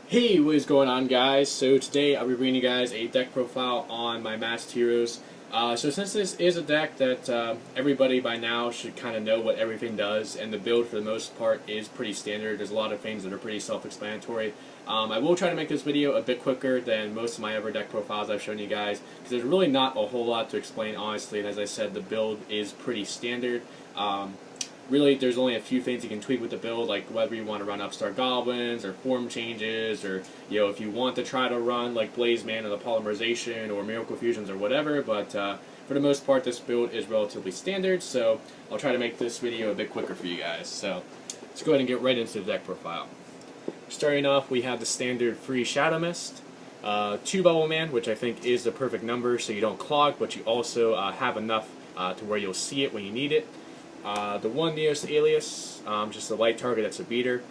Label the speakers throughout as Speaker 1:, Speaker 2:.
Speaker 1: Hey, what is going on, guys? So today I'll be bringing you guys a deck profile on my Masked Heroes. So since this is a deck that everybody by now should kind of know what everything does, and the build for the most part is pretty standard, there's a lot of things that are pretty self-explanatory. I will try to make this video a bit quicker than most of my other deck profiles I've shown you guys, because there's really not a whole lot to explain, honestly, and as I said, the build is pretty standard. Really, there's only a few things you can tweak with the build, like whether you want to run Upstart Goblins, or form changes, or if you want to try to run like Blaze Man or the Polymerization, or Miracle Fusions, or whatever, but for the most part, this build is relatively standard, so I'll try to make this video a bit quicker for you guys. So, let's go ahead and get right into the deck profile. Starting off, we have the standard free Shadow Mist, 2 Bubble Man, which I think is the perfect number, so you don't clog, but you also have enough to where you'll see it when you need it. The 1 Neos Alias, just a light target that's a beater.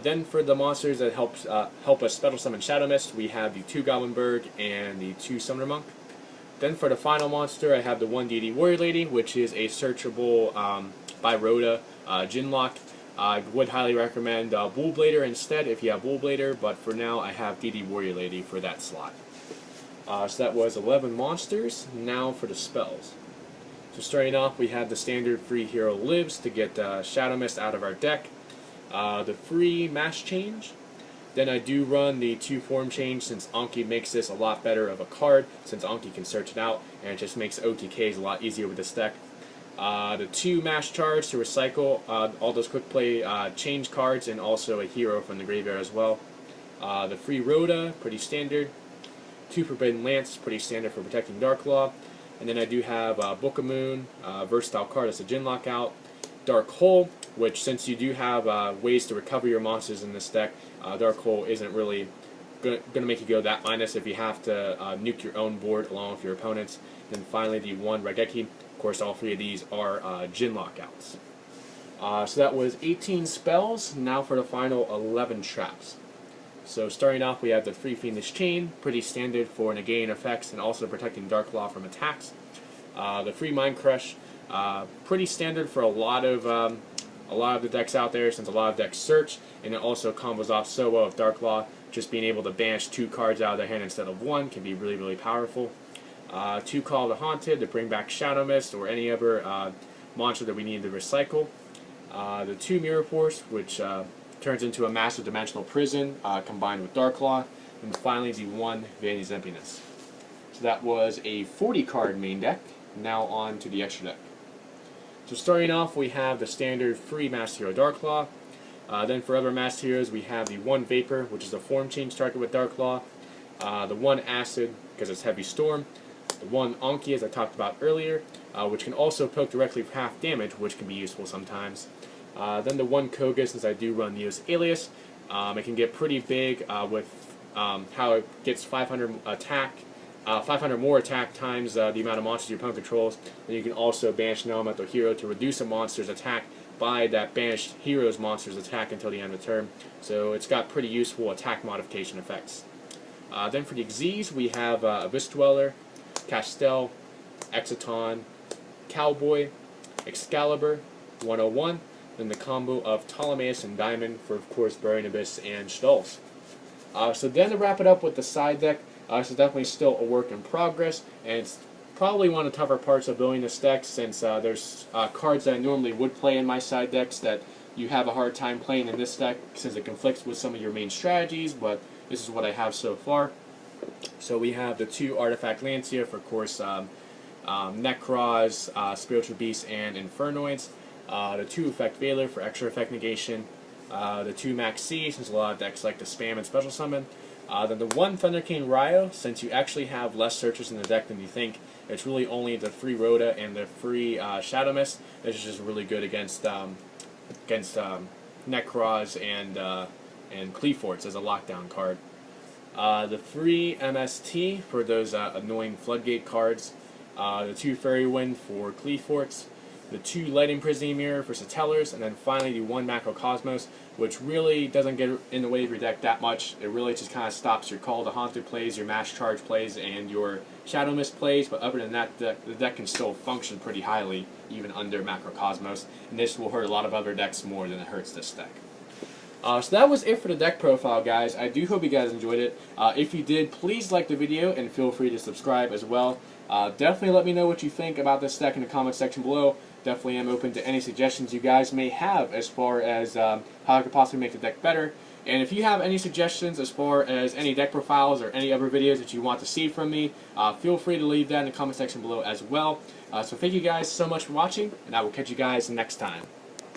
Speaker 1: Then for the monsters that help us special summon Shadow Mist, we have the 2 Goblinberg and the 2 Summoner Monk. Then for the final monster, I have the 1 DD Warrior Lady, which is a searchable by Rhoda Ginlock. I would highly recommend Bull Blader instead if you have Bull Blader, but for now I have DD Warrior Lady for that slot. So that was 11 monsters. Now for the spells. So starting off, we have the standard free hero lives to get Shadow Mist out of our deck. The free Mass Change. Then I do run the 2 form change, since Anki makes this a lot better of a card, since Anki can search it out, and it just makes OTKs a lot easier with this deck. The 2 Mass Charge to recycle all those quick play change cards, and also a hero from the graveyard as well. The free Rhoda, pretty standard. 2 Forbidden Lance, pretty standard for protecting Darklaw. And then I do have Book of Moon, versatile card as a Gin Lockout. Dark Hole, which since you do have ways to recover your monsters in this deck, Dark Hole isn't really going to make you go that minus if you have to nuke your own board along with your opponents. And then finally the 1 Raigeki. Of course, all 3 of these are Gin Lockouts. So that was 18 spells. Now for the final 11 traps. So starting off, we have the free Fiendish Chain, pretty standard for negating effects and also protecting Darklaw from attacks. The free Mind Crush, pretty standard for a lot of the decks out there, since a lot of decks search, and it also combos off so well with Darklaw. Just being able to banish 2 cards out of their hand instead of 1 can be really, really powerful. 2 Call of the Haunted to bring back Shadow Mist or any other monster that we need to recycle. The 2 Mirror Force, which turns into a massive dimensional prison combined with Darklaw. And finally the 1 Vanity's Emptiness. So that was a 40 card main deck. Now on to the extra deck. So starting off, we have the standard free Masked Hero Darklaw. Then for other Masked Heroes, we have the 1 Vapor, which is a form change target with Darklaw. The 1 Acid, because it's Heavy Storm. The 1 Anki, as I talked about earlier, which can also poke directly for half damage, which can be useful sometimes. Then the 1 Koga, since I do run Neos Alias. It can get pretty big with how it gets 500 attack, 500 more attack times the amount of monsters your opponent controls. And you can also banish an elemental hero to reduce a monster's attack by that banished hero's monster's attack until the end of the turn. So it's got pretty useful attack modification effects. Then for the Xyz, we have Abyss Dweller, Castel, Exciton, Cowboy, Excalibur, 101. Then the combo of Ptolemaeus and Diamond for, of course, Burying Abyss and Stalls. So then to wrap it up with the side deck, this is definitely still a work in progress, and it's probably one of the tougher parts of building this deck, since there's cards that I normally would play in my side decks that you have a hard time playing in this deck, since it conflicts with some of your main strategies, but this is what I have so far. So we have the 2 Artifact Lancia for, of course, Necros, Spiritual Beasts, and Infernoids. The 2 Effect Veiler for extra effect negation. The 2 Max C, since a lot of decks like to spam and special summon. Then the 1 Thunder King Ryo, since you actually have less searchers in the deck than you think. It's really only the free Rhoda and the free Shadow Mist. This is just really good against Necros and Cleaforts as a lockdown card. The 3 MST for those annoying Floodgate cards. The 2 Fairy Wind for Cleaforts. The 2 Lighting Prison Mirror for Satellars, and then finally the 1 Macrocosmos, which really doesn't get in the way of your deck that much. It really just kind of stops your Call to Haunted plays, your Mass Charge plays, and your Shadow Mist plays, but other than that, the deck can still function pretty highly, even under Macrocosmos, and this will hurt a lot of other decks more than it hurts this deck. So that was it for the deck profile, guys. I do hope you guys enjoyed it. If you did, please like the video and feel free to subscribe as well. Definitely let me know what you think about this deck in the comment section below. Definitely am open to any suggestions you guys may have as far as how I could possibly make the deck better. And if you have any suggestions as far as any deck profiles or any other videos that you want to see from me, feel free to leave that in the comment section below as well. So thank you guys so much for watching, and I will catch you guys next time.